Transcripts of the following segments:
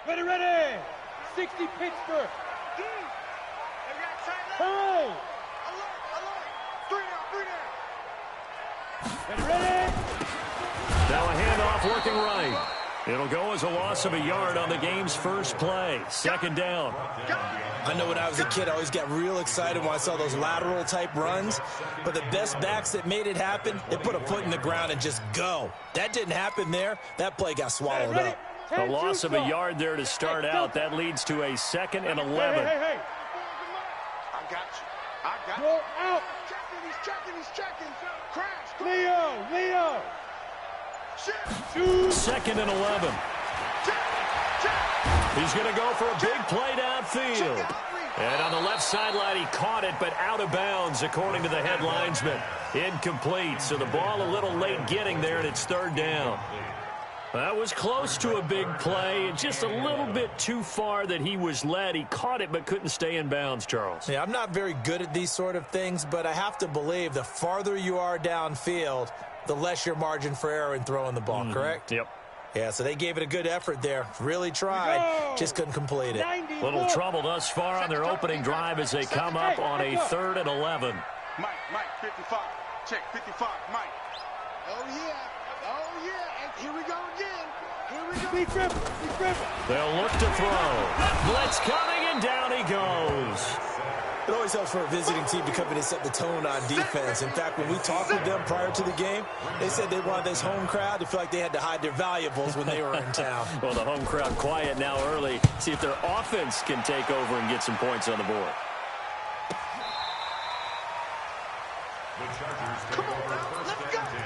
Ready, ready. 60 Pittsburgh. Hurry. Ready, ready. Now a handoff working right. It'll go as a loss of a yard on the game's first play. Second down. I know when I was a kid, I always got real excited when I saw those lateral-type runs. But the best backs that made it happen, they put a foot in the ground and just go. That didn't happen there. That play got swallowed up. A loss of a yard there to start out. That leads to a 2nd and 11. Hey. I got you. I got Go out. He's checking. Crash. Leo. Shit. 2nd and 11. He's going to go for a big play downfield. And on the left sideline, he caught it, but out of bounds, according to the head linesman. Incomplete, so the ball a little late getting there, and it's 3rd down. That was close to a big play. Just a little bit too far that he was led. He caught it but couldn't stay in bounds, Charles. Yeah, I'm not very good at these sort of things, but I have to believe the farther you are downfield, the less your margin for error in throwing the ball, correct? Yep. Yeah, so they gave it a good effort there. Really tried, just couldn't complete it. Little trouble thus far on their opening drive as they come up on a 3rd and 11. Mike, 55. Check, 55, Mike. Oh, yeah. And here we go again. Be crippled. They'll look to throw. Blitz coming, and down he goes. It always helps for a visiting team to come in and set the tone on defense. In fact, when we talked with them prior to the game, they said they wanted this home crowd to feel like they had to hide their valuables when they were in town. Well, the home crowd quiet now early. See if their offense can take over and get some points on the board. The Chargers take over 1st and 10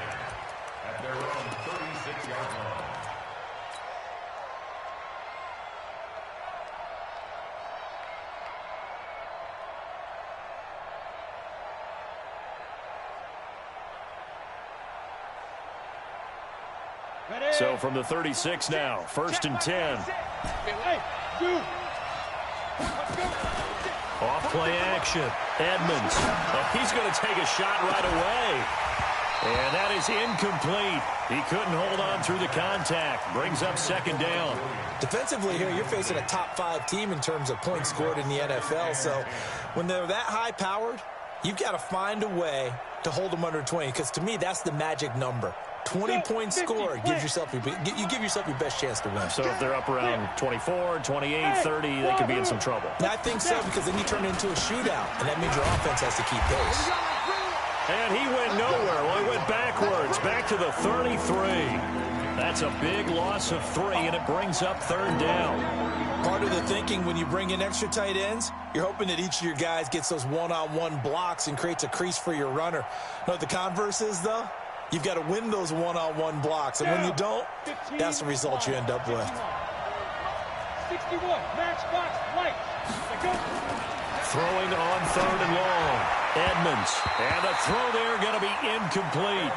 at their own 36-yard line. So from the 36 now, 1st and 10. Off play action. Edmonds. Oh, he's going to take a shot right away. And that is incomplete. He couldn't hold on through the contact. Brings up 2nd down. Defensively here, you're facing a top-5 team in terms of points scored in the NFL. So when they're that high-powered, you've got to find a way to hold them under 20. Because to me, that's the magic number. 20 points scored, you give yourself your best chance to win. So if they're up around 24, 28, 30, they could be in some trouble. And I think so, because then you turn it into a shootout, and that means your offense has to keep pace. And he went nowhere. Well, he went backwards, back to the 33. That's a big loss of 3, and it brings up 3rd down. Part of the thinking when you bring in extra tight ends, you're hoping that each of your guys gets those one-on-one blocks and creates a crease for your runner. Know what the converse is, though? You've got to win those one-on-one blocks, and when you don't, that's the result you end up with. 61, matchbox, White. Throwing on 3rd and long. Edmonds. And the throw there going to be incomplete.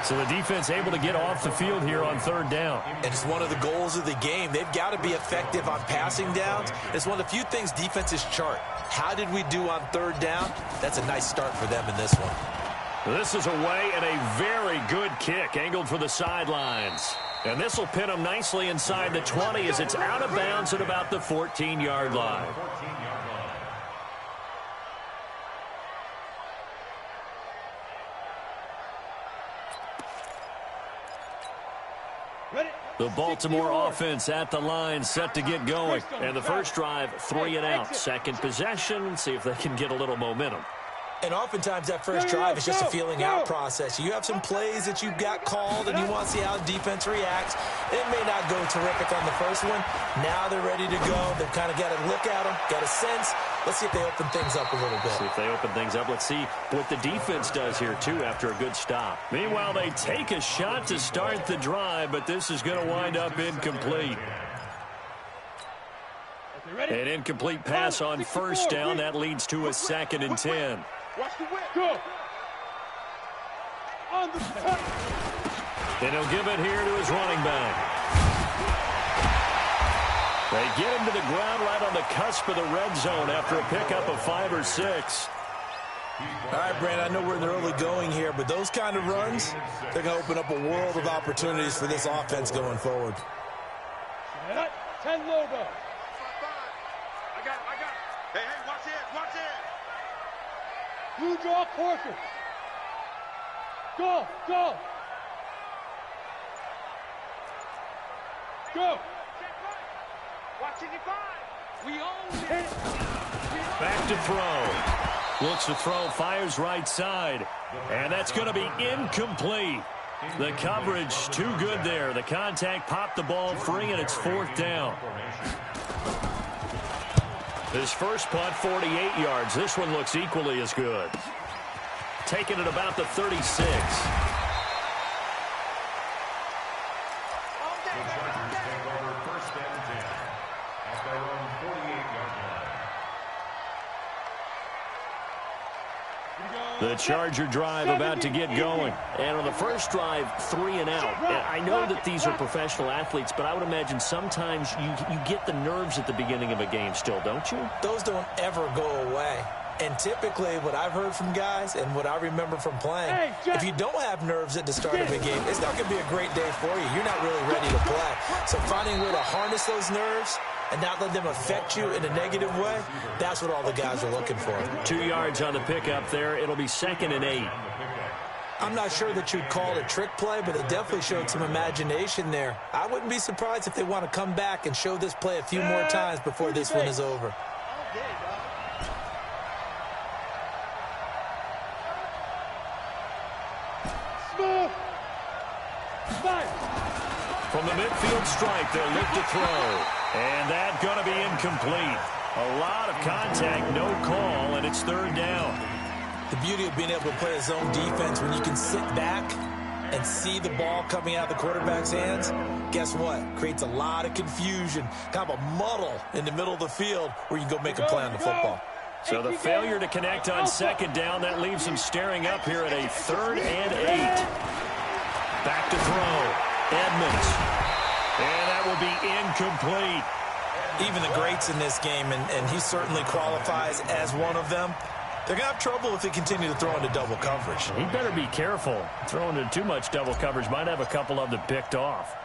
So the defense able to get off the field here on 3rd down. And it's one of the goals of the game. They've got to be effective on passing downs. It's one of the few things defenses chart. How did we do on 3rd down? That's a nice start for them in this one. This is away and a very good kick angled for the sidelines. And this will pin them nicely inside the 20 as it's out of bounds at about the 14-yard line. The Baltimore offense at the line, set to get going. And the first drive, 3 and out. Second possession, see if they can get a little momentum. And oftentimes that first drive is just a feeling out process. You have some plays that you've got called and you want to see how the defense reacts. It may not go terrific on the first one. Now they're ready to go. They've kind of got to look at them, got a sense. Let's see if they open things up a little bit. See if they open things up. Let's see what the defense does here, too, after a good stop. Meanwhile, they take a shot to start the drive, but this is going to wind up incomplete. An incomplete pass on first down. That leads to a 2nd and 10. Watch the whip. Go. On the cut. And he'll give it here to his running back. They get him to the ground right on the cusp of the red zone after a pickup of 5 or 6. All right, Brandon, I know we're in the early going here, but those kind of runs, they're going to open up a world of opportunities for this offense going forward. 10 Lobo. I got it. Hey, watch it. Blue draw Corker. Go. Watch it, we own Hit it. it. Back to throw. Looks to throw, fires right side. And that's going to be incomplete. The coverage too good there. The contact popped the ball free, and it's 4th down. His first punt, 48 yards. This one looks equally as good. Taking it about the 36. The Chargers take over 1st and 10 at their own 48-yard line. The Charger drive about to get going. And on the first drive, 3 and out. And I know that these are professional athletes, but I would imagine sometimes you get the nerves at the beginning of a game still, don't you? Those don't ever go away. And typically what I've heard from guys and what I remember from playing, if you don't have nerves at the start of a game, it's not going to be a great day for you. You're not really ready to play. So finding a way to harness those nerves and not let them affect you in a negative way, that's what all the guys are looking for. 2 yards on the pickup there. It'll be 2nd and 8. I'm not sure that you'd call it a trick play, but they definitely showed some imagination there. I wouldn't be surprised if they want to come back and show this play a few more times before this one is over. From the midfield stripe, they'll look to throw. And that's going to be incomplete. A lot of contact, no call, and it's 3rd down. The beauty of being able to play a zone defense when you can sit back and see the ball coming out of the quarterback's hands, guess what? Creates a lot of confusion, kind of a muddle in the middle of the field where you can go make a play on the football. So the failure to connect on 2nd down, that leaves them staring up here at a 3rd and 8. Back to throw. Edmonds. And that will be incomplete. Even the greats in this game, and he certainly qualifies as one of them, they're going to have trouble if they continue to throw into double coverage. He better be careful. Throwing into too much double coverage might have a couple of them picked off.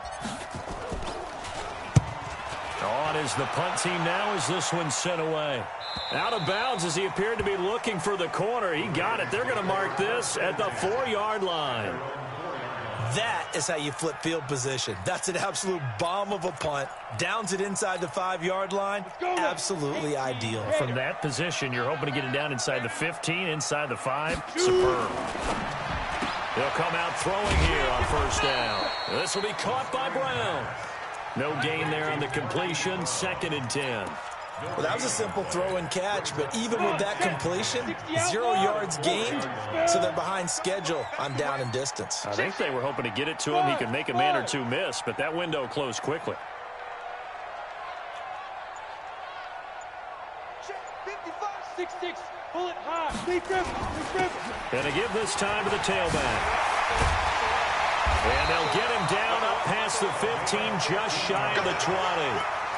On is the punt team now as this one's sent away. Out of bounds as he appeared to be looking for the corner. He got it. They're going to mark this at the 4-yard line. That is how you flip field position. That's an absolute bomb of a punt. Downs it inside the 5-yard line. Absolutely ideal. From that position, you're hoping to get it down inside the 15, inside the 5. Superb. They'll come out throwing here on 1st down. This will be caught by Brown. No gain there on the completion. 2nd and 10. Well, that was a simple throw and catch, but even with that completion, 0 yards gained, so they're behind schedule on down and distance. I think they were hoping to get it to him. He could make a man or two miss, but that window closed quickly. 6-6, pull it high. Lee Griffin. And to give this time to the tailback. And they'll get him down up past the 15, just shy of the 20.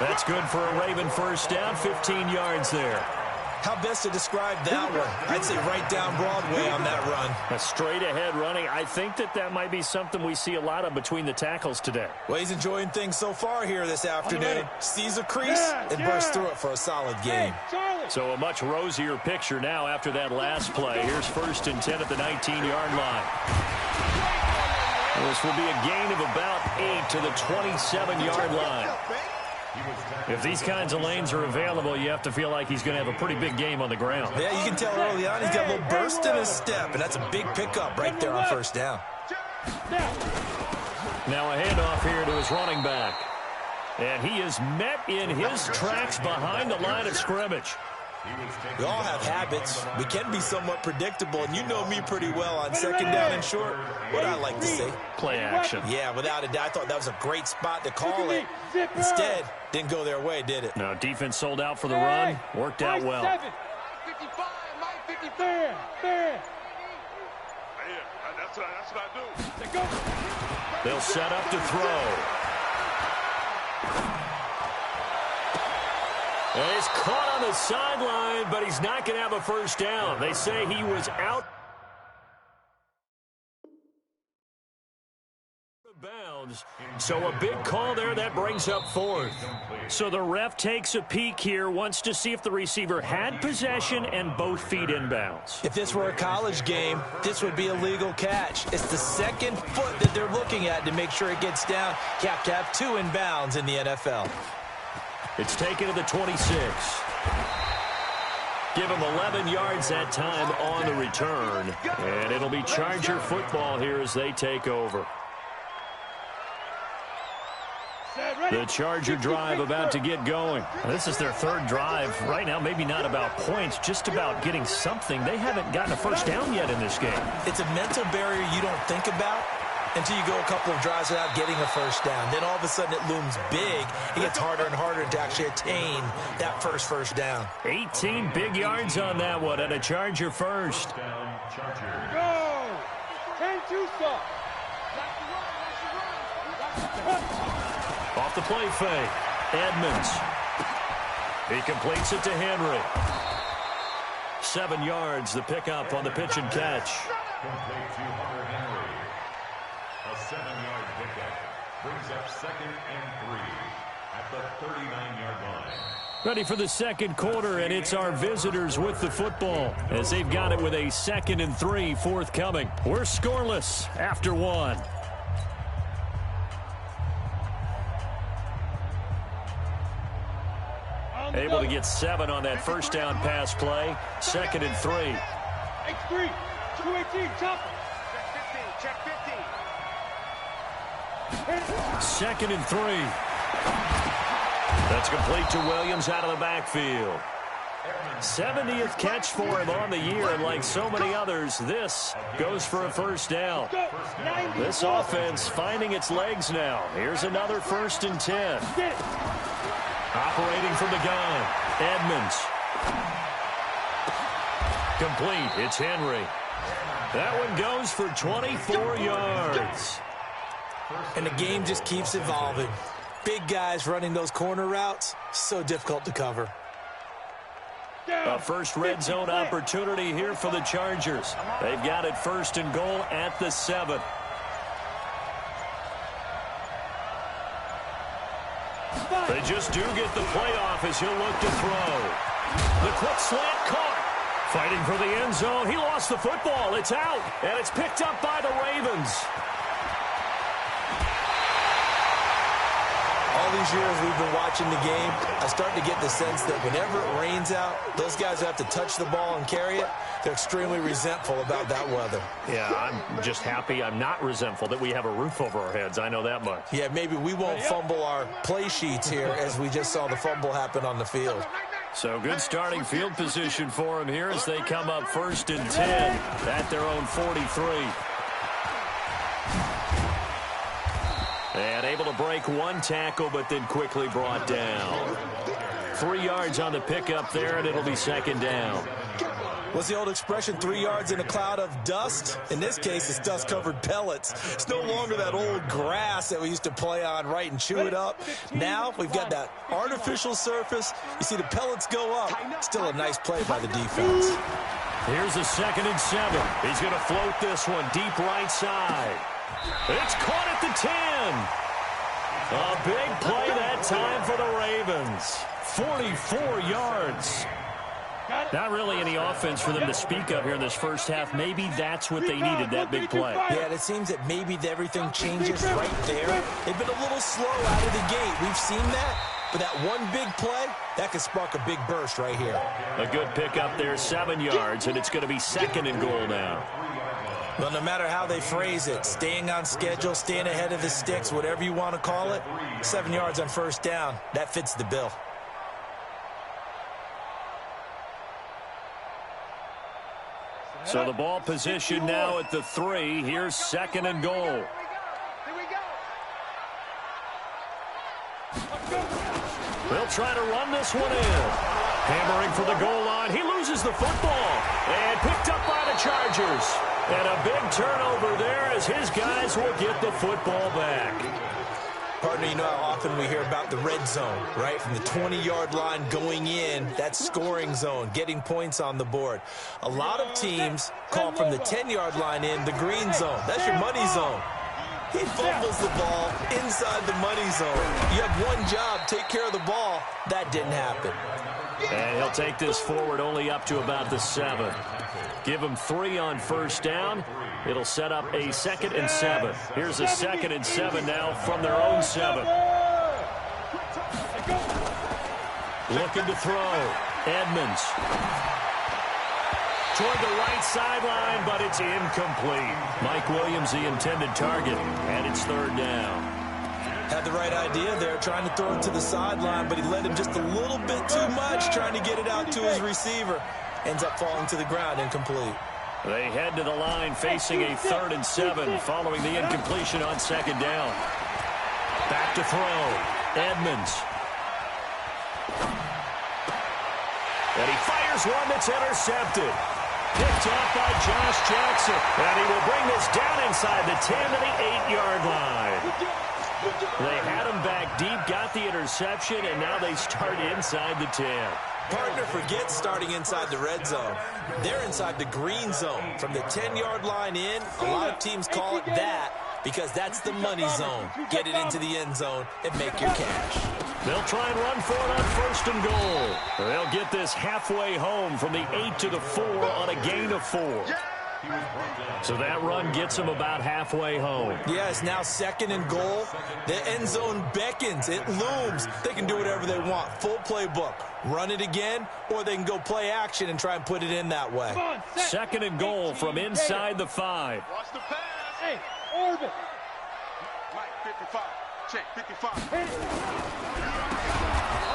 That's good for a Raven 1st down, 15 yards there. How best to describe that one? I'd say right down Broadway on that run. A straight-ahead running. I think that might be something we see a lot of between the tackles today. Well, he's enjoying things so far here this afternoon. Sees a crease and bursts through it for a solid game. So a much rosier picture now after that last play. Here's 1st and 10 at the 19-yard line. This will be a gain of about 8 to the 27-yard line. If these kinds of lanes are available, you have to feel like he's going to have a pretty big game on the ground. Yeah, you can tell early on he's got a little burst in his step, and that's a big pickup right there on 1st down. Now a handoff here to his running back. And he is met in his tracks behind the line of scrimmage. We all have habits. We can be somewhat predictable, and you know me pretty well on 2nd down and short. What I like to say? Play action. Yeah, without a doubt. I thought that was a great spot to call it. Instead, didn't go their way, did it? No, defense sold out for the run. Worked out well. 55, Mike 53. That's what I do. They'll set up to throw. And he's caught on the sideline, but he's not going to have a 1st down. They say he was out. bounds. So a big call there that brings up fourth. So the ref takes a peek here, wants to see if the receiver had possession and both feet inbounds. If this were a college game, this would be a legal catch. It's the second foot that they're looking at to make sure it gets down. You have to have 2 inbounds in the NFL. It's taken to the 26. Give him 11 yards that time on the return. And it'll be Charger football here as they take over. The Charger drive about to get going. This is their third drive. Right now, maybe not about points, just about getting something. They haven't gotten a first down yet in this game. It's a mental barrier you don't think about until you go a couple of drives without getting a first down. Then all of a sudden it looms big. It gets harder and harder to actually attain that first down. 18 big yards on that one, and a Charger first. Go! 10-2 stop. Off the play fake. Edmonds. He completes it to Henry. 7 yards, the pickup on the pitch and catch. Complete to Hunter Henry. A 7-yard pickup brings up 2nd and 3 at the 39-yard line. Ready for the second quarter, and it's our visitors with the football as they've got it with a 2nd and 3 forthcoming. We're scoreless after 1. Able to get 7 on that first down pass play. 2nd and 3. X3, 218, chopper. Check 15. 2nd and 3. That's complete to Williams out of the backfield. 70th catch for him on the year, and like so many others, this goes for a first down. This offense finding its legs now. Here's another 1st and 10. Operating from the gun, Edmonds. Complete, it's Henry. That one goes for 24 yards. And the game just keeps evolving. Big guys running those corner routes, so difficult to cover. A first red zone opportunity here for the Chargers. They've got it 1st and goal at the 7. They just do get the playoff as he'll look to throw. The quick slant caught. Fighting for the end zone. He lost the football. It's out. And it's picked up by the Ravens. All these years we've been watching the game, I start to get the sense that whenever it rains out, those guys who have to touch the ball and carry it, they're extremely resentful about that weather. Yeah, I'm just happy I'm not resentful that we have a roof over our heads. I know that much. Yeah, maybe we won't fumble our play sheets here as we just saw the fumble happen on the field. So good starting field position for him here as they come up 1st and 10 at their own 43. And able to break 1 tackle, but then quickly brought down. 3 yards on the pickup there, and it'll be 2nd down. What's the old expression, 3 yards in a cloud of dust? In this case, it's dust-covered pellets. It's no longer that old grass that we used to play on, right, and chew it up. Now we've got that artificial surface. You see the pellets go up. Still a nice play by the defense. Here's a 2nd and 7. He's going to float this one deep right side. It's caught at the 10. A big play that time for the Ravens. 44 yards. Not really any offense for them to speak of here in this first half. Maybe that's what they needed, that big play. Yeah, and it seems that maybe everything changes right there. They've been a little slow out of the gate. We've seen that. But that one big play, that could spark a big burst right here. A good pickup there, 7 yards, and it's going to be 2nd and goal now. Well, no matter how they phrase it, staying on schedule, staying ahead of the sticks, whatever you want to call it, 7 yards on 1st down, that fits the bill. So the ball position now at the 3. Here's 2nd and goal. Here we go. They'll try to run this one in. Hammering for the goal line. He loses the football. And picked up by the Chargers. And a big turnover there as his guys will get the football back. Partner, you know how often we hear about the red zone, right? From the 20-yard line going in, that scoring zone, getting points on the board. A lot of teams call from the 10-yard line in the green zone. That's your money zone. He fumbles the ball inside the money zone. You have one job, take care of the ball. That didn't happen. And he'll take this forward only up to about the 7. Give him 3 on first down. It'll set up a 2nd and 7. Here's a 2nd and 7 now from their own 7. Looking to throw. Edmonds. Toward the right sideline, but it's incomplete. Mike Williams, the intended target, and it's 3rd down. Had the right idea there, trying to throw it to the sideline, but he led him just a little bit too much, trying to get it out to his receiver. Ends up falling to the ground, incomplete. They head to the line facing a 3rd and 7 following the incompletion on 2nd down. Back to throw. Edmonds. And he fires one that's intercepted. Picked off by Josh Jackson. And he will bring this down inside the 10 to the 8-yard line. They had him back deep, got the interception, and now they start inside the 10. Partner forgets starting inside the red zone. They're inside the green zone. From the 10-yard line in, a lot of teams call it that because that's the money zone. Get it into the end zone and make your cash. They'll try and run for it on 1st and goal. They'll get this halfway home from the 8 to the 4 on a gain of 4. So that run gets them about halfway home. Yeah, it's now 2nd and goal. The end zone beckons. It looms. They can do whatever they want. Full playbook. Run it again, or they can go play action and try and put it in that way. 2nd and goal from inside the 5. Watch the pass. Hey, Orbit. Mike, 55. Check, 55.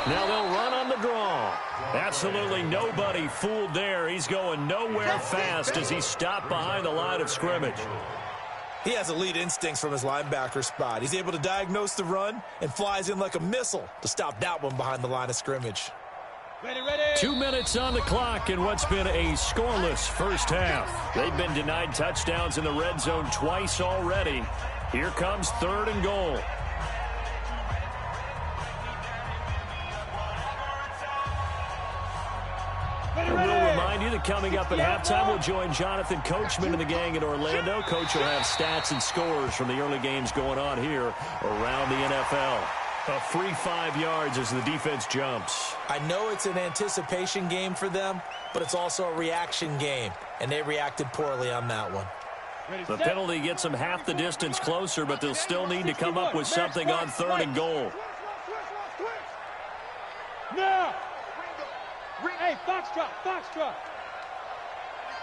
Now they'll run on the draw. Absolutely nobody fooled there. He's going nowhere fast as he stopped behind the line of scrimmage. He has elite instincts from his linebacker spot. He's able to diagnose the run and flies in like a missile to stop that one behind the line of scrimmage. Ready, ready. 2 minutes on the clock in what's been a scoreless first half. They've been denied touchdowns in the red zone twice already. Here comes 3rd and goal. And we'll remind you that coming up at halftime, we'll join Jonathan Coachman and the gang in Orlando. Coach will have stats and scores from the early games going on here around the NFL. A free 5 yards as the defense jumps. I know it's an anticipation game for them, but it's also a reaction game, and they reacted poorly on that one. The penalty gets them half the distance closer, but they'll still need to come up with something on 3rd and goal. Now. Hey, Foxtrot, Foxtrot.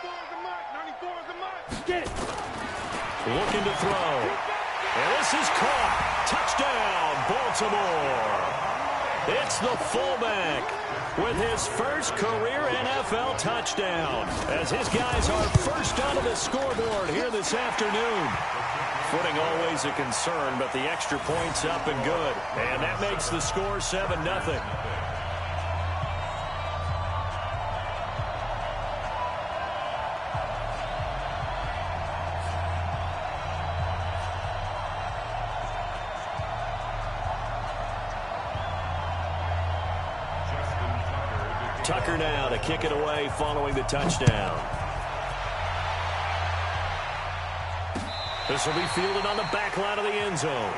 94 is the mark. 94 is the mark. Get it. Looking to throw. And this is caught. Touchdown, Baltimore. It's the fullback with his first career NFL touchdown as his guys are first onto the scoreboard here this afternoon. Footing always a concern, but the extra point's up and good. And that makes the score 7-0. Tucker now to kick it away following the touchdown. This will be fielded on the back line of the end zone.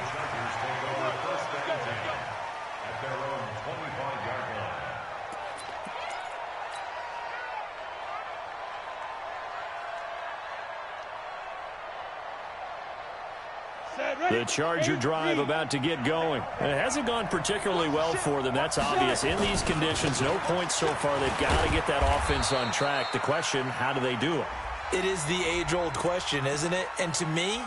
The Charger drive about to get going. It hasn't gone particularly well for them. That's obvious. In these conditions, no points so far. They've got to get that offense on track. The question, how do they do it? It is the age-old question, isn't it? And to me,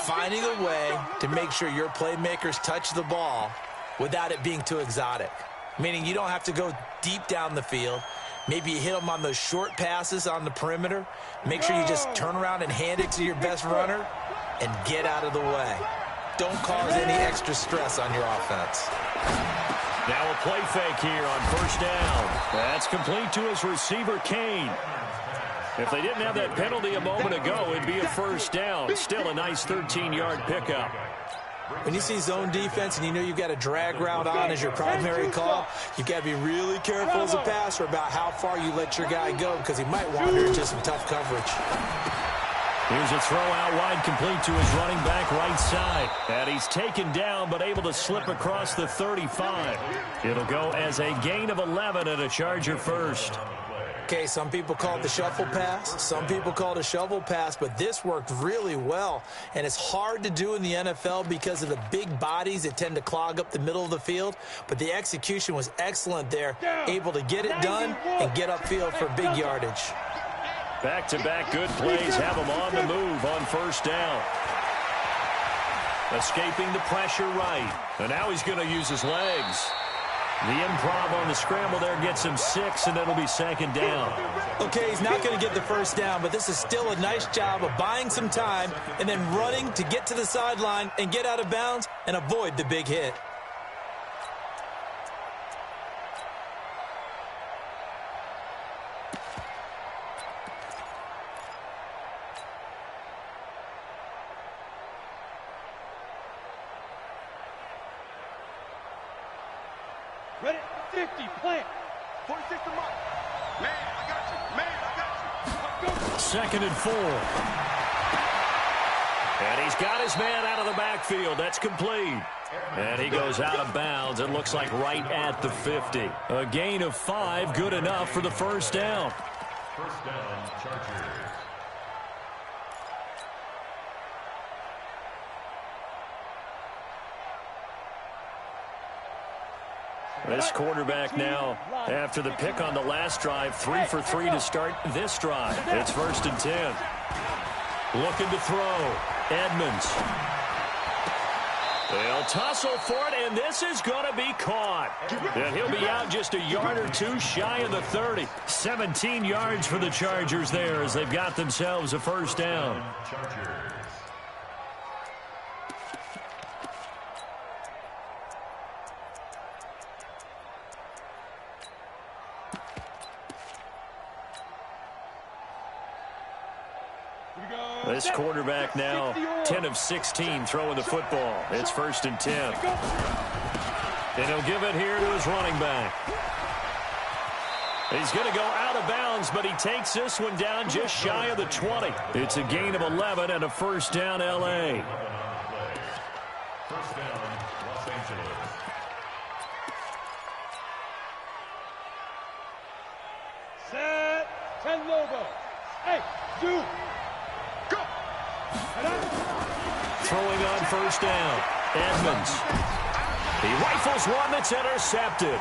finding a way to make sure your playmakers touch the ball without it being too exotic. Meaning you don't have to go deep down the field. Maybe you hit them on those short passes on the perimeter. Make sure you just turn around and hand it to your best runner and get out of the way. Don't cause any extra stress on your offense. Now a play fake here on first down. That's complete to his receiver, Kane. If they didn't have that penalty a moment ago, it'd be a first down. Still a nice 13-yard pickup. When you see zone defense and you know you've got a drag route on as your primary call, you've got to be really careful as a passer about how far you let your guy go because he might wander into some tough coverage. Here's a throw out wide, complete to his running back right side. And he's taken down, but able to slip across the 35. It'll go as a gain of 11 and a Charger first. Okay, some people call it the shuffle pass. Some people call it a shovel pass, but this worked really well. And it's hard to do in the NFL because of the big bodies that tend to clog up the middle of the field. But the execution was excellent there, able to get it done and get upfield for big yardage. Back-to-back good plays have him on the move on first down. Escaping the pressure right. And now he's going to use his legs. The improv on the scramble there gets him 6, and it'll be second down. Okay, he's not going to get the first down, but this is still a nice job of buying some time and then running to get to the sideline and get out of bounds and avoid the big hit. Ready? 50, plant. 46 to mark. Man, I got you. Man, I got you. Second and 4. And he's got his man out of the backfield. That's complete. And he goes out of bounds. It looks like right at the 50. A gain of 5, good enough for the first down. First down, Chargers. This quarterback now, after the pick on the last drive, 3 for 3 to start this drive. It's first and 10. Looking to throw. Edmonds. They'll tussle for it, and this is going to be caught. And he'll be out just a yard or two shy of the 30. 17 yards for the Chargers there as they've got themselves a first down. Chargers. This quarterback now 10 of 16 throwing the football. It's first and 10. And he'll give it here to his running back. He's going to go out of bounds, but he takes this one down just shy of the 20. It's a gain of 11 and a first down L.A. First down, Los Angeles. Set. 10 Lobo. Hey, do. Throwing on first down. Edmonds. He rifles one that's intercepted.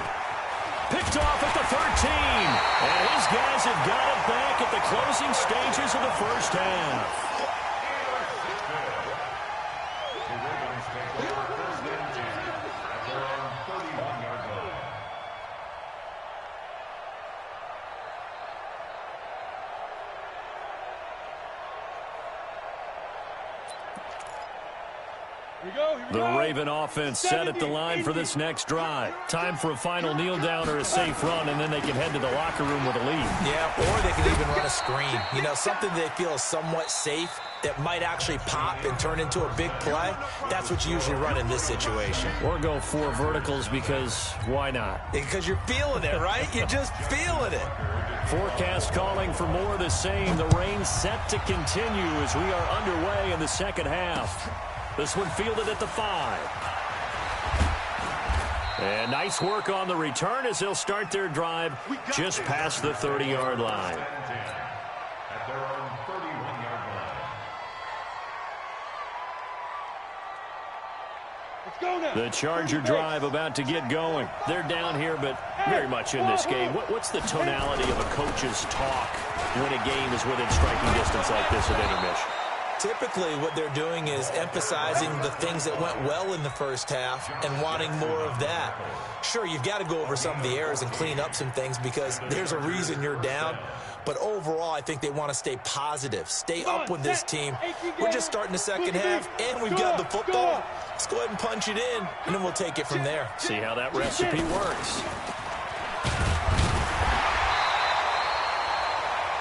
Picked off at the 13. And his guys have got it back at the closing stages of the first half. The Ravens take over first and 10 at their own 31-yard line. The Raven offense set at the line for this next drive. Time for a final kneel down or a safe run, and then they can head to the locker room with a lead. Yeah, or they can even run a screen. You know, something they feel is somewhat safe that might actually pop and turn into a big play. That's what you usually run in this situation. Or go 4 verticals because why not? Because you're feeling it, right? You're just feeling it. Forecast calling for more of the same. The rain set to continue as we are underway in the second half. This one fielded at the 5. And nice work on the return as they'll start their drive just past the 30-yard line. At their own 31-yard line. Let's go now. The Charger drive about to get going. They're down here, but very much in this game. What's the tonality of a coach's talk when a game is within striking distance like this at intermission? Typically, what they're doing is emphasizing the things that went well in the first half and wanting more of that. Sure, you've got to go over some of the errors and clean up some things because there's a reason you're down. But overall, I think they want to stay positive, stay up with this team. We're just starting the second half, and we've got the football. Let's go ahead and punch it in, and then we'll take it from there. See how that recipe works.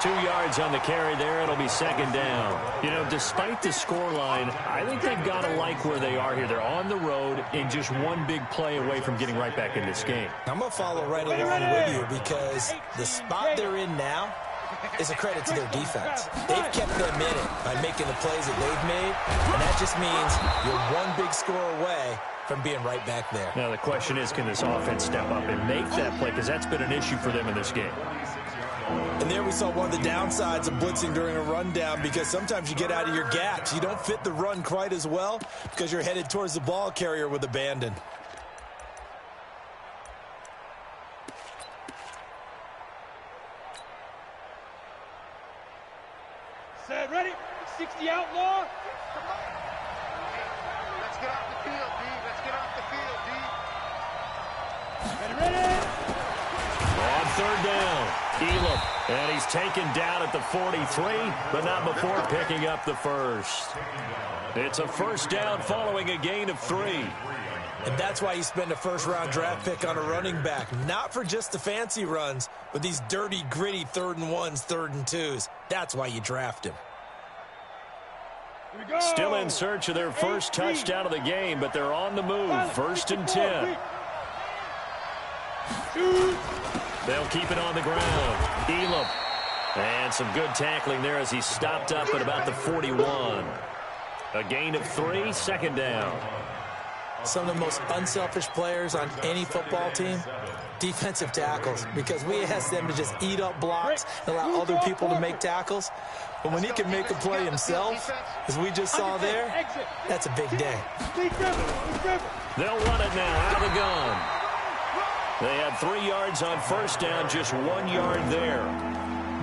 2 yards on the carry there. It'll be second down. You know, despite the scoreline, I think they've got to like where they are here. They're on the road and just one big play away from getting right back in this game. I'm going to follow right along with you because the spot they're in now, is a credit to their defense. They've kept them in it by making the plays that they've made, and that just means you're one big score away from being right back there. Now the question is, can this offense step up and make that play? Because that's been an issue for them in this game. And there we saw one of the downsides of blitzing during a rundown, because sometimes you get out of your gaps. You don't fit the run quite as well because you're headed towards the ball carrier with abandon. Set, ready? 60 outlaw. Let's get off the field, D. Let's get off the field, D. Ready, ready. On third down, Elam. And he's taken down at the 43, but not before picking up the first. It's a first down following a gain of 3. And that's why you spend a first-round draft pick on a running back. Not for just the fancy runs, but these dirty, gritty 3rd and 1s, 3rd and 2s. That's why you draft him. Here we go. Still in search of their first touchdown of the game, but they're on the move. 1st and 10. They'll keep it on the ground. Elam. And some good tackling there as he stopped up at about the 41. A gain of 3, 2nd down. Some of the most unselfish players on any football team, defensive tackles, because we ask them to just eat up blocks and allow other people to make tackles. But when he can make a play himself, as we just saw there, that's a big day. They'll run it now out of the gun. They had 3 yards on first down, just 1 yard there.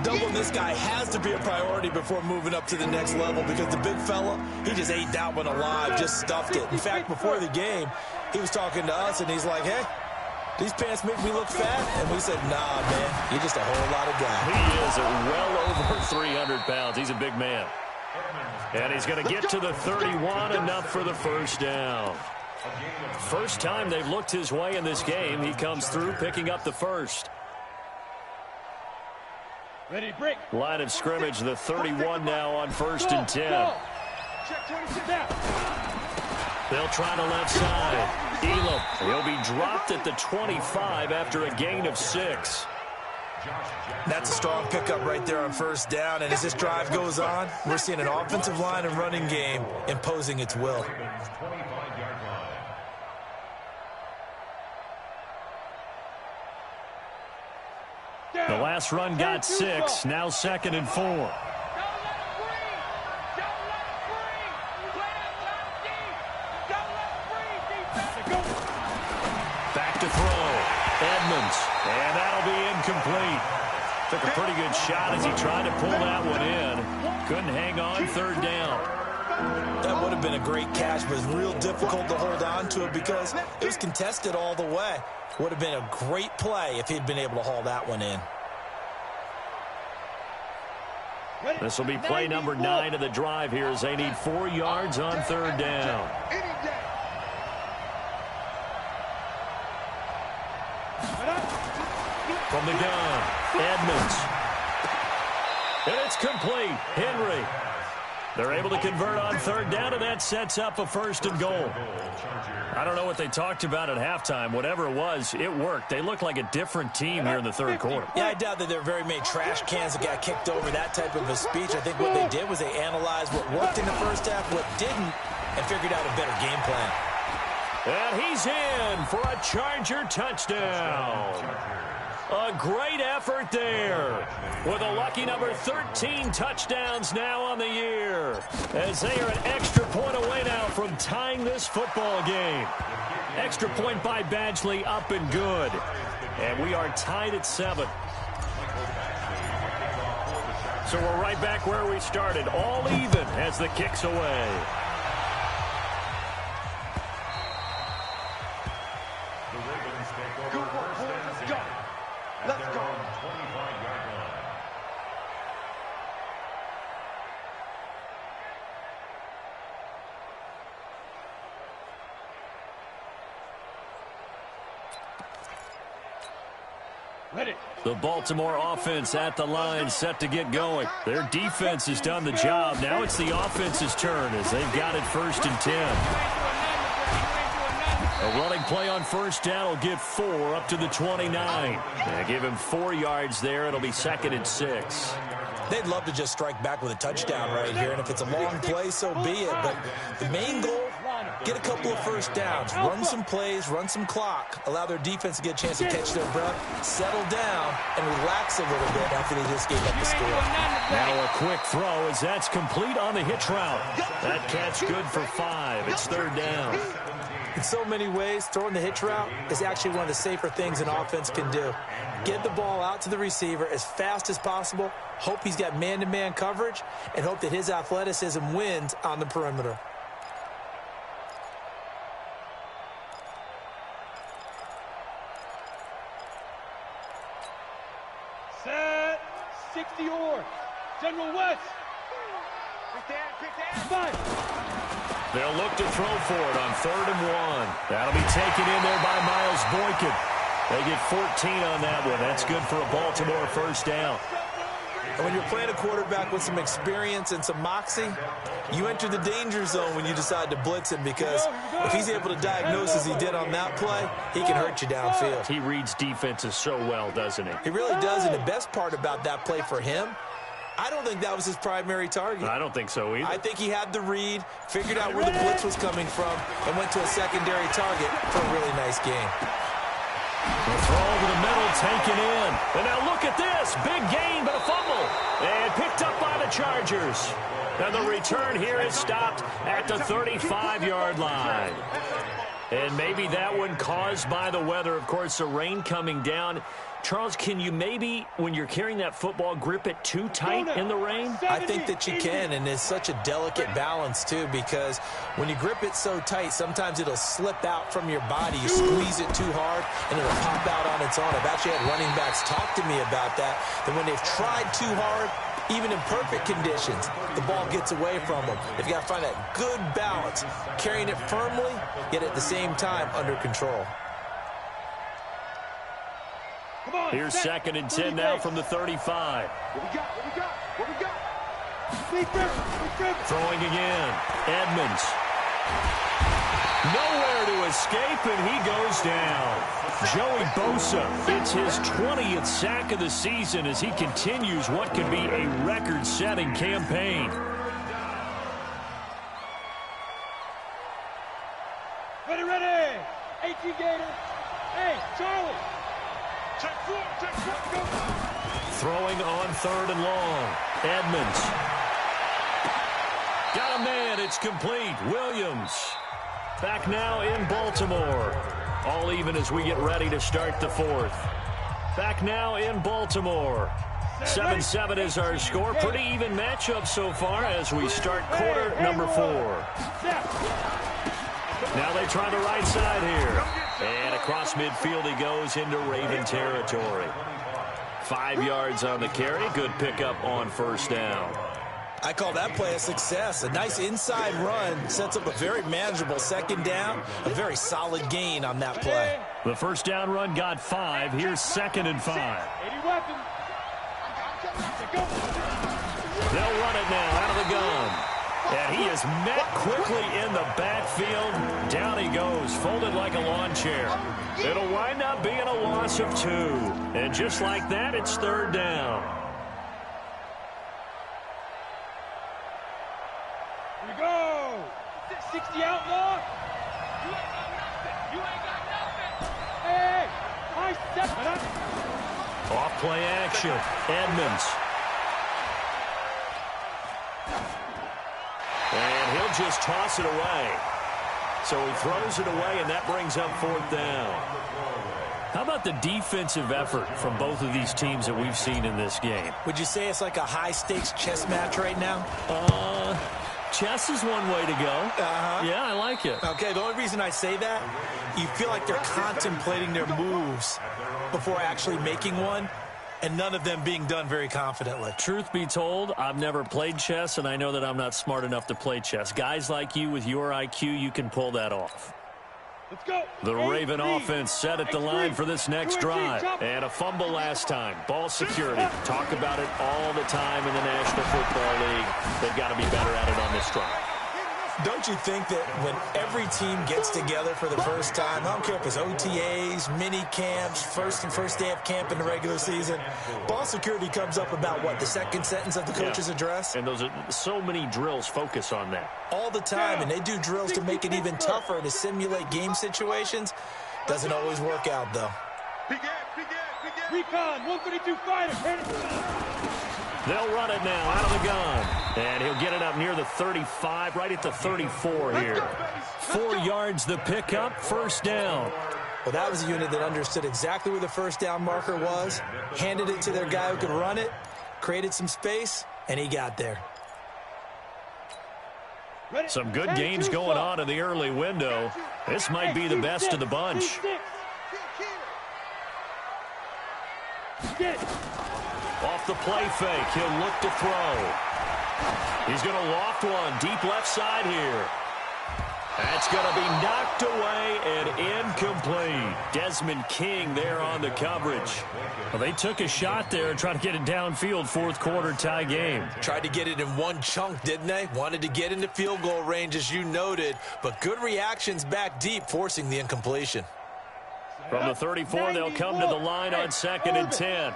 Doubling this guy has to be a priority before moving up to the next level, because the big fella, he just ate that one alive, just stuffed it. In fact, before the game, he was talking to us, and he's like, hey, these pants make me look fat. And we said, nah, man, you're just a whole lot of guy. He is well over 300 pounds. He's a big man. And he's going to get to the 31, enough for the first down. First time they've looked his way in this game. He comes through picking up the first. Ready, break. Line of scrimmage, the 31 now on 1st and 10. They'll try the left side. Elam, he'll be dropped at the 25 after a gain of 6. That's a strong pickup right there on first down. And as this drive goes on, we're seeing an offensive line and running game imposing its will. The last run got 6, now 2nd and 4. Back to throw. Edmonds, and that'll be incomplete. Took a pretty good shot as he tried to pull that one in. Couldn't hang on, 3rd down. That would have been a great catch, but it's real difficult to hold on to it because it was contested all the way. Would have been a great play if he'd been able to haul that one in. This will be play number 9 of the drive here as they need 4 yards on 3rd down. From the gun, Edmonds. And it's complete. Henry. They're able to convert on 3rd down, and that sets up a 1st and goal. I don't know what they talked about at halftime. Whatever it was, it worked. They look like a different team here in the 3rd quarter. Yeah, I doubt that there are very many trash cans that got kicked over that type of a speech. I think what they did was they analyzed what worked in the first half, what didn't, and figured out a better game plan. And he's in for a Charger touchdown. A great effort there with a lucky number 13 touchdowns now on the year, as they are an extra point away now from tying this football game. Extra point by Badgley, up and good. And we are tied at 7. So we're right back where we started, all even as the kick's away. Let's go. Ready. The Baltimore offense at the line, set to get going. Their defense has done the job. Now it's the offense's turn as they've got it 1st and 10. A running play on first down will get 4 up to the 29. Give him 4 yards there. It'll be 2nd and 6. They'd love to just strike back with a touchdown right here, and if it's a long play, so be it. But the main goal, get a couple of first downs, run some plays, run some clock, allow their defense to get a chance to catch their breath, settle down, and relax a little bit after they just gave up the score. Now a quick throw as that's complete on the hitch route. That catch good for 5. It's 3rd down. In so many ways, throwing the hitch route is actually one of the safer things an offense can do. Get the ball out to the receiver as fast as possible, hope he's got man-to-man coverage, and hope that his athleticism wins on the perimeter. Set. 60 or. General West. They'll look to throw for it on 3rd and 1. That'll be taken in there by Miles Boykin. They get 14 on that one. That's good for a Baltimore first down. And when you're playing a quarterback with some experience and some moxie, you enter the danger zone when you decide to blitz him, because if he's able to diagnose as he did on that play, he can hurt you downfield. He reads defenses so well, doesn't he? He really does, and the best part about that play for him, I don't think that was his primary target. I don't think so either. I think he had the read, figured out where the blitz was coming from, and went to a secondary target for a really nice game. The throw over the middle, taken in. And now look at this. Big gain, but a fumble. And picked up by the Chargers. And the return here is stopped at the 35-yard line. And maybe that one caused by the weather. Of course, the rain coming down. Charles, can you maybe, when you're carrying that football, grip it too tight in the rain? I think that you can, and it's such a delicate balance, too, because when you grip it so tight, sometimes it'll slip out from your body. You squeeze it too hard, and it'll pop out on its own. I've actually had running backs talk to me about that when they've tried too hard, even in perfect conditions, the ball gets away from them. They've got to find that good balance, carrying it firmly, yet at the same time under control. Here's 2nd and 10 now from the 35. What we got? Throwing again. Edmonds. Nowhere to escape, and he goes down. Joey Bosa, it's his 20th sack of the season as he continues what could be a record-setting campaign. Ready. 18 Gator. Hey, Charlie. Check 4, go. Throwing on 3rd and long. Edmonds. Got a man. It's complete. Williams. Back now in Baltimore. All even as we get ready to start the 4th. Back now in Baltimore. 7-7 is our score. Pretty even matchup so far as we start quarter number 4. Now they try the right side here. And across midfield he goes into Raven territory. 5 yards on the carry. Good pickup on first down. I call that play a success. A nice inside run sets up a very manageable 2nd down. A very solid gain on that play. The first down run got 5. Here's 2nd and 5. They'll run it now out of the gun. And he is met quickly in the backfield. Down he goes, folded like a lawn chair. It'll wind up being a loss of 2. And just like that, it's 3rd down. Here we go. 60 outlaw. You ain't got nothing. Hey, high step. Off play action. Edmonds. And he'll just toss it away. So he throws it away, and that brings up 4th down. How about the defensive effort from both of these teams that we've seen in this game? Would you say it's like a high-stakes chess match right now? Chess is one way to go. Yeah, I like it. Okay, the only reason I say that, you feel like they're contemplating their moves before actually making one, and none of them being done very confidently. Truth be told, I've never played chess, and I know that I'm not smart enough to play chess. Guys like you with your IQ, you can pull that off. Let's go. The Raven offense set at the line for this next drive. And a fumble last time. Ball security. Talk about it all the time in the National Football League. They've got to be better at it on this drive. Don't you think that when every team gets together for the first time, I don't care if it's OTAs, mini camps, first day of camp in the regular season, ball security comes up about, what, the second sentence of the coach's address? And those are so many drills focus on that. All the time, and they do drills to make it even tougher to simulate game situations. Doesn't always work out, though. Recon, 132 fighter. They'll run it now out of the gun. And he'll get it up near the 35, right at the 34 here. 4 yards the pickup, first down. Well, that was a unit that understood exactly where the first down marker was, handed it to their guy who could run it, created some space, and he got there. Some good games going on in the early window. This might be the best of the bunch. Off the play fake, he'll look to throw. He's going to loft one deep left side here. That's going to be knocked away and incomplete. Desmond King there on the coverage. Well, they took a shot there and tried to get it downfield, fourth quarter tie game. Tried to get it in one chunk, didn't they? Wanted to get into field goal range, as you noted, but good reactions back deep, forcing the incompletion. From the 34, they'll come to the line on 2nd and 10.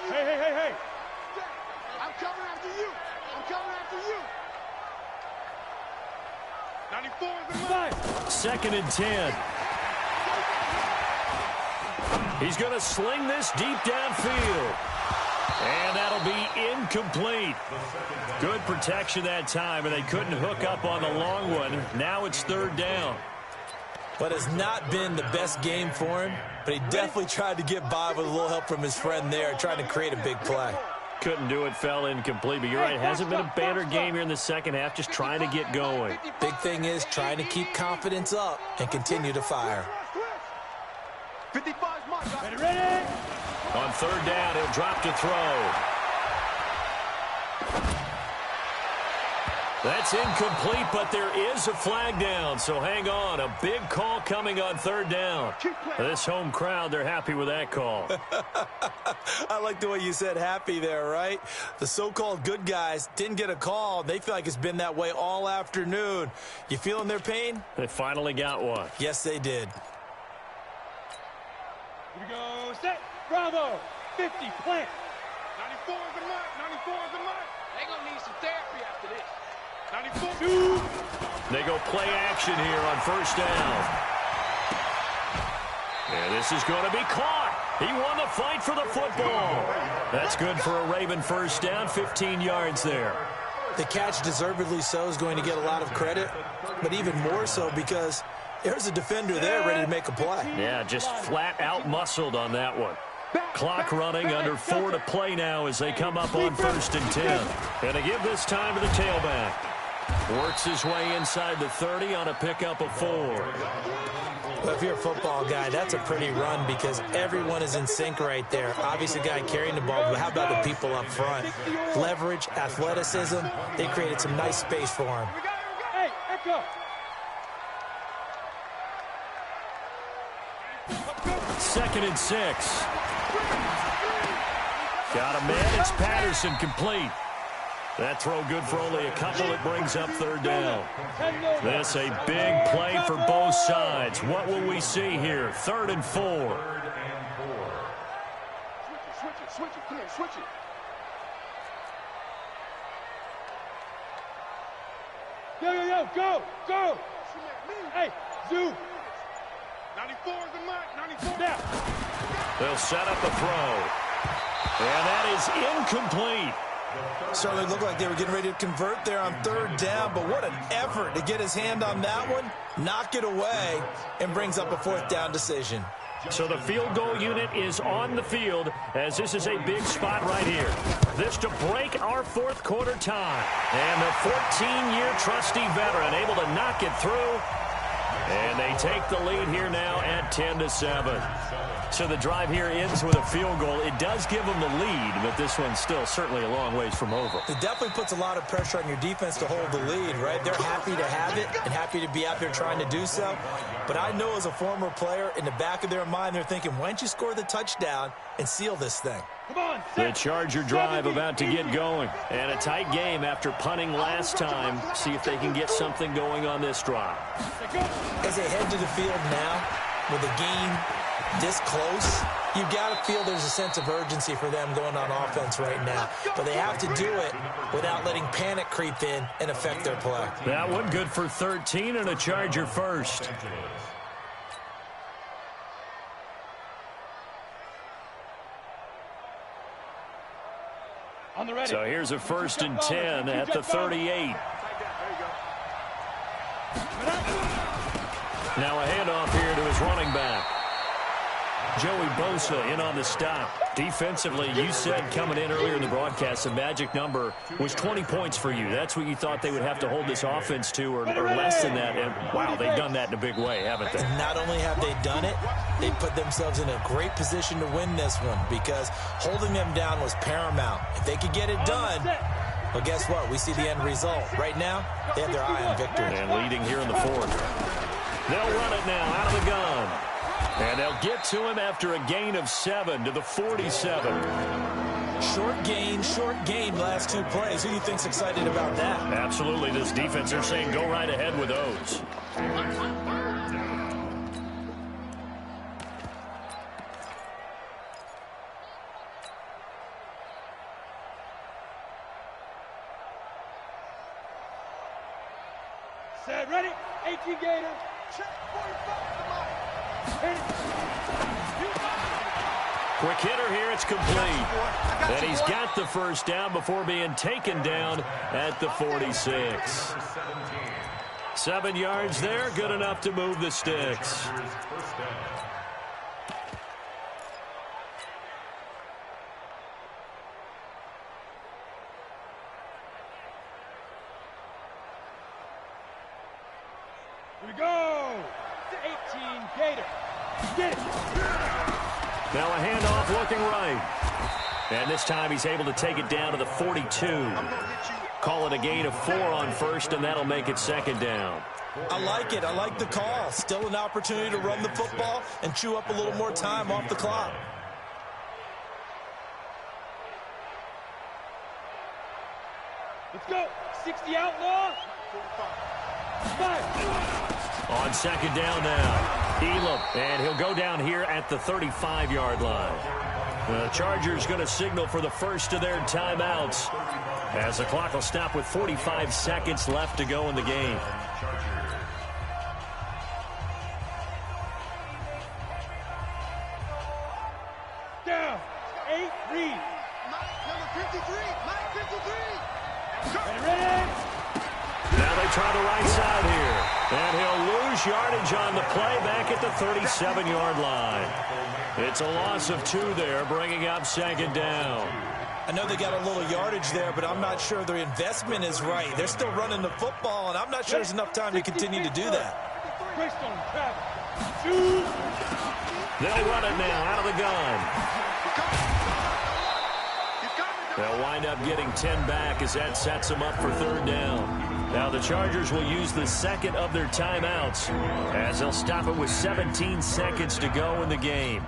Hey. I'm coming after you. I'm coming after you. 94 is the mark. 2nd and 10. He's going to sling this deep downfield. And that'll be incomplete. Good protection that time, and they couldn't hook up on the long one. Now it's 3rd down. But it's not been the best game for him, but he definitely tried to get by with a little help from his friend there, trying to create a big play. Couldn't do it, fell incomplete. But you're right, it hasn't been a banner game here in the second half, just trying to get going. Big thing is trying to keep confidence up and continue to fire. 55's Mike. Ready? On 3rd down, he'll drop to throw. That's incomplete, but there is a flag down, so hang on. A big call coming on 3rd down. This home crowd, they're happy with that call. I like the way you said happy there, right? The so-called good guys didn't get a call. They feel like it's been that way all afternoon. You feeling their pain? They finally got one. Yes, they did. Here we go, set, bravo, 50, plant. 94 is the mark. 94 is the mark. They're going to need some therapy after this. 2. They go play action here on 1st down. And this is going to be caught. He won the fight for the football. That's good for a Raven 1st down, 15 yards there. The catch, deservedly so, is going to get a lot of credit, but even more so because there's a defender there ready to make a play. Yeah, just flat out muscled on that one. Clock running, under 4 to play now as they come up on 1st and 10. And they give this time to the tailback. Works his way inside the 30 on a pickup of 4. Well, if you're a football guy, that's a pretty run because everyone is in sync right there. Obviously, the guy carrying the ball, but how about the people up front? Leverage, athleticism, they created some nice space for him. Hey, Echo. 2nd and 6. Got a man. It's Patterson, complete. That throw good for only a couple. It brings up 3rd down. This a big play for both sides. What will we see here? 3rd and 4. Switch it. Come here, switch it. Go. Hey, Zoo. 94 is the mark. 94. Now. They'll set up a throw. And that is incomplete. Certainly looked like they were getting ready to convert there on 3rd down, but what an effort to get his hand on that one, knock it away, and brings up a 4th down decision. So the field goal unit is on the field as this is a big spot right here. This to break our 4th quarter tie. And the 14-year trusty veteran able to knock it through. And they take the lead here now at 10-7. So the drive here ends with a field goal. It does give them the lead, but this one's still certainly a long ways from over. It definitely puts a lot of pressure on your defense to hold the lead, right? They're happy to have it and happy to be out there trying to do so. But I know as a former player, in the back of their mind, they're thinking, why don't you score the touchdown and seal this thing? Come on, the Charger drive about to get going. And a tight game after punting last time. See if they can get something going on this drive. As they head to the field now, with a game this close, you've got to feel there's a sense of urgency for them going on offense right now. But they have to do it without letting panic creep in and affect their play. That one good for 13 and a Charger first. On the ready. So here's a 1st and 10 at the 38. Now a handoff here to his running back. Joey Bosa in on the stop. Defensively, you said coming in earlier in the broadcast, the magic number was 20 points for you. That's what you thought they would have to hold this offense to, or less than that. And, wow, they've done that in a big way, haven't they? And not only have they done it, they put themselves in a great position to win this one because holding them down was paramount. If they could get it done, well, guess what? We see the end result. Right now, they have their eye on victory. And leading here in the 4th. They'll run it now out of the gun. And they'll get to him after a gain of 7 to the 47. Short gain last 2 plays. Who do you think's excited about that? Absolutely. This defense, they're saying go right ahead with those. Set, ready, 18 Gator. Check, 45. Quick hitter here, it's complete. And he's got the first down before being taken down at the 46. 7 yards there, good enough to move the sticks. Here we go. 18 Gator. Get it. Now a handoff looking right. And this time he's able to take it down to the 42. Call it a gain of 4 on first, and that'll make it 2nd down. I like it. I like the call. Still an opportunity to run the football and chew up a little more time off the clock. Let's go. 60 outlaw. 5. On 2nd down now. Elam, and he'll go down here at the 35-yard line. The Chargers going to signal for the first of their timeouts as the clock will stop with 45 seconds left to go in the game. Down. 8 read. Number 53. Mike 53. Ready. Now they try the right side here. And he'll lose yardage on the play back at the 37-yard line. It's a loss of 2 there, bringing up 2nd down. I know they got a little yardage there, but I'm not sure their investment is right. They're still running the football, and I'm not sure there's enough time to continue to do that. They'll run it now out of the gun. They'll wind up getting 10 back as that sets them up for 3rd down. Now the Chargers will use the 2nd of their timeouts as they'll stop it with 17 seconds to go in the game.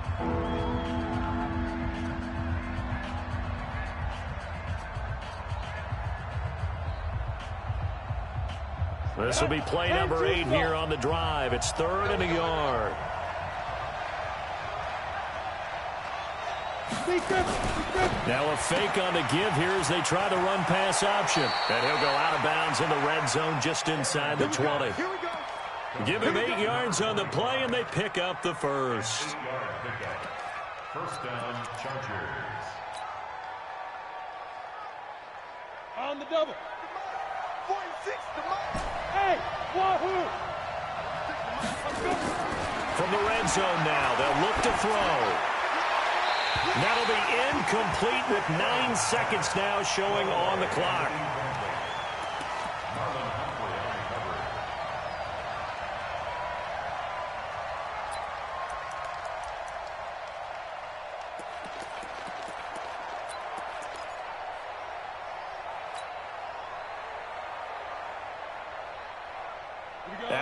This will be play number 8 here on the drive. It's 3rd and a yard. Now a fake on the give here as they try to run pass option. And he'll go out of bounds in the red zone just inside the 20. Give him 8 yards on the play, and they pick up the first. 1st down, Chargers. On the double. 46 to Mike. Hey, wahoo! From the red zone now, they'll look to throw. That'll be incomplete with 9 seconds now showing on the clock.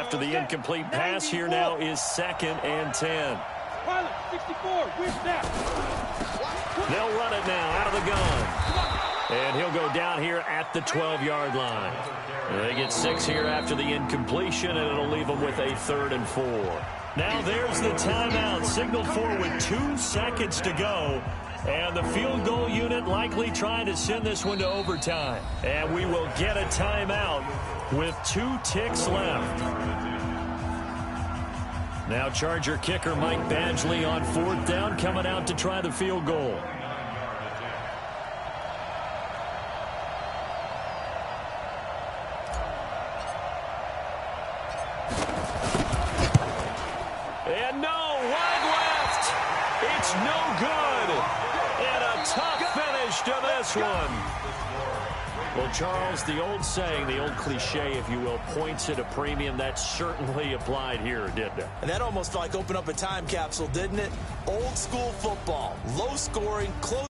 After the incomplete pass, here now is 2nd and 10. Pilot, 64, we're snap. They'll run it now out of the gun. And he'll go down here at the 12-yard line. They get 6 here after the incompletion, and it'll leave them with a 3rd and 4. Now there's the timeout, signaled for with 2 seconds to go. And the field goal unit likely trying to send this one to overtime. And we will get a timeout with 2 ticks left. Now Charger kicker Mike Badgley on 4th down, coming out to try the field goal. And no, wide left. It's no good. And a tough finish to this one. Well, Charles, the old saying, the old cliche, if you will, points at a premium. That certainly applied here, didn't it? And that almost like opened up a time capsule, didn't it? Old school football, low scoring, close.